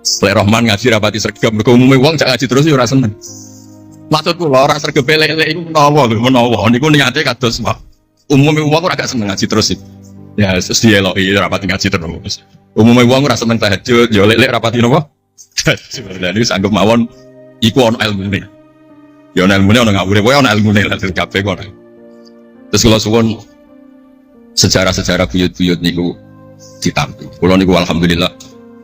Lek Rahman ngaji rapati sregep mergo umume wong jak ngaji terus yo ora seneng. Maksudku lho ora sregep lele iku menawa niku niate kados umume wong ora gak seneng ngaji terus. Ya terus dieloki rapati ngaji terus. Umume wong ora seneng tahajud yo lek rapati napa? Tahajud. Lah niku sanggep mawon iku ono ilmune. Ya ono ilmune ono ngawure kowe ono ilmune lah kabeh kok. Terus kula suwun sejarah-sejarah buyut-buyut niku ditampi. Kula niku alhamdulillah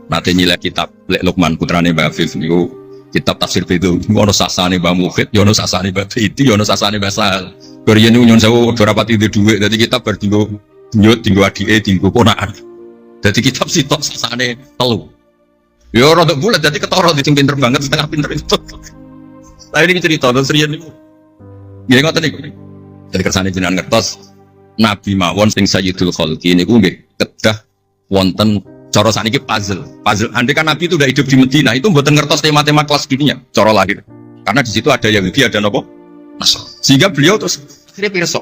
nate nyilek kitab Lek Luqman putrane Mbah Afif niku kitab tafsir itu ono sasane Mbah Mukhid, ono sasane Mbah Fiti, ono sasane Mbah Sal. Korean niku nyun sewu ora rapati duwe, dadi kitab bar dinggo nyut dinggo adike dinggo ponakan. Dadi kitab sitok sasane telu. Ya ora tok bulet dadi ketara sing pinter banget setengah pinter itu. Lah ini cerita terus riyen niku. Nggih ngoten niku. Dadi kersane jenengan ngertos Nabi mawon sing Sayyidul Khalqi niku nggih kedah wonten cara saniki puzzle. Andai kan Nabi itu udah hidup di Medina, itu mboten ngertos tema-tema kelas dunia, cara lahir. Karena di situ ada Yahudi, ada nopo? Nasr. Sehingga beliau terus akhirnya pirsa.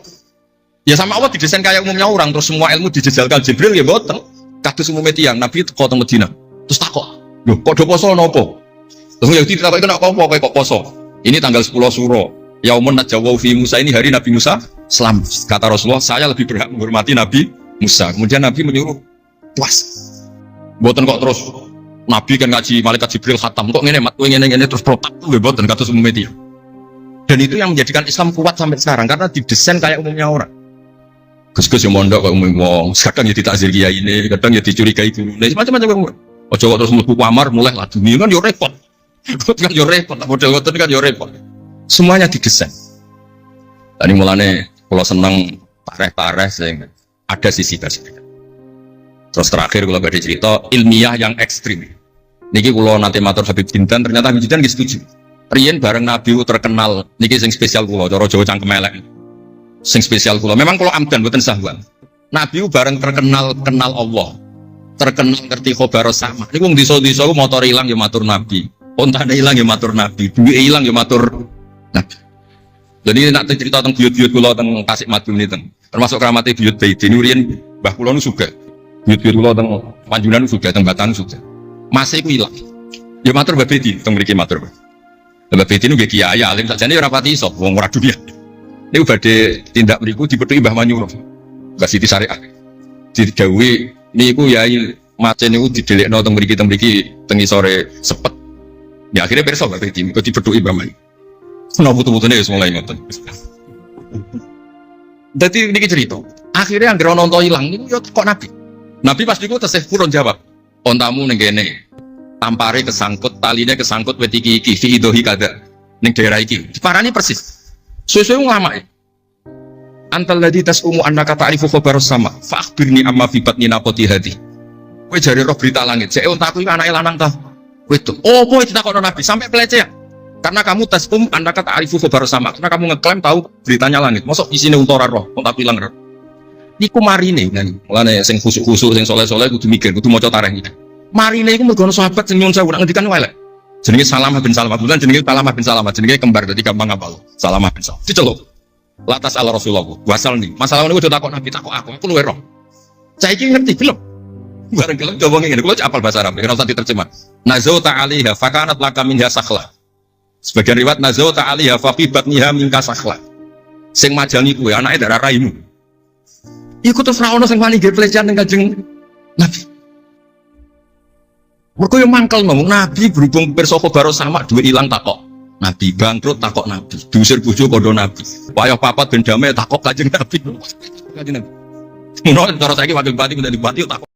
Ya sama Allah didesain kayak umumnya orang, terus semua ilmu dijejalkan Jibril ya mboten. Kados umumnya tiyang Nabi itu kok teng Medina. Terus takok, "Lho, kok do poso nopo?" Terus Yahudi takok itu kok kok poso. Ini tanggal 10 Suro. Yaumun najawau fi Musa, ini hari Nabi Musa selamat. Kata Rasulullah, saya lebih berhak menghormati Nabi Musa. Kemudian Nabi menyuruh puas. Mboten kok terus Nabi kan ngaji malaikat Jibril khatam kok ngene mat kowe ngene terus protap kuwi mboten kados umumnya dia. Dan itu yang menjadikan Islam kuat sampai sekarang karena didesain kayak umumnya orang. Gus-gus yang mondok kok umum wong, kadang ya ditakzir kiai ini, kadang ya dicurigai guru. Nah, macam-macam wong. Ojo kok terus mlebu kamar mulai lah dunia kan yo repot. Kan yo repot, model ngoten kan yo repot. Semuanya didesain. Tadi mulane kalau seneng pareh-pareh sing ada sisi positif. Terus terakhir kalau gak ada cerita ilmiah yang ekstrim. Niki kalau nanti matur Habib Jindan ternyata Habib Jindan gak setuju. Riyen bareng Nabi terkenal. Niki sing spesial kulo, cara Jawa cangkem elek. Sing spesial kulo. Memang kalau amdan buatan sahwan. Nabi bareng terkenal kenal Allah. Terkenal ngerti khobar sama. Niku wong desa-desa motor hilang ya matur Nabi. Ontane hilang ya matur Nabi. Duwe hilang ya matur Nabi. Jadi nak cerita tentang buyut-buyut kulo tentang Tasik Madu ini termasuk keramatnya buyut Baiti Nurian Mbah kulo nu juga. Buyut-buyut kulo teng Panjunan sudah, teng Batan sudah. Masih ku ilang. Ya matur Mbah Bedi, teng mriki matur. Mbah Bedi niku nggih kiai alim sakjane ora pati iso wong ora dunia. Niku badhe tindak mriku dipethuki Mbah Manyuro. Mbah Siti Syariah. Didhawuhi niku yai macen niku didelekno teng mriki teng isore sepet. Ya akhirnya pirsa Mbah Bedi niku dipethuki Mbah Manyuro. Nah butuh-butuhnya wis mulai ngoten. Dadi niki cerita. Akhirnya anggere ana onto ilang niku yo kok Nabi. Nabi pas niku tesih purun jawab. Ontamu ning kene. Tampare kesangkut, taline kesangkut wit iki fi idohi kada ning daerah iki. Diparani persis. Suwe-suwe ulama. Antal ladzi tas'umu annaka ta'rifu khabaras sama. Fa akhbirni amma fi batni naqati hadi. Kowe jare roh berita langit. Sik untaku iki anake lanang ta? Wedok. Oh, kowe ditakokno Nabi sampai pelecehan. Karena kamu tas'um annaka ta'rifu khabaras sama. Karena kamu ngeklaim tahu beritanya langit. Mosok isine unta ora roh, untaku ilang roh. Niku marine kan. Mulane sing khusuk-khusuk sing saleh-saleh kudu mikir, kudu maca tarikh iki. Marine iku mergo ana sahabat sing nyuwun sewu nak ngendikan elek. Jenenge Salamah bin Salamah. Bukan jenenge Salamah bin Salamah, jenenge kembar dadi gampang apal. Salamah bin Salamah. Diceluk. Latas ala Rasulullah. Wasal nih. Masalah niku udah takok Nabi, takok aku luwe roh. Saiki ngerti gelem. Bareng gelem coba ngene, kula apal bahasa Arab, ora usah diterjemah. Nazauta 'alaiha fakanat laka minha sakhla. Sebagian riwayat nazauta 'alaiha faqibatniha minka sakhla. Sing majangi kuwe anake darah raimu. Iku terus ra ono sing wani nggih pelecehan ning Kanjeng Nabi. Mergo yo mangkel ngomong Nabi berhubung pirsa khabar sama duwe ilang takok. Nabi bangkrut takok Nabi, diusir bojo kondo Nabi. Wayah papat ben damai takok Kanjeng Nabi. Kanjeng Nabi. Ngono cara saiki wakil bupati udah dibupati takok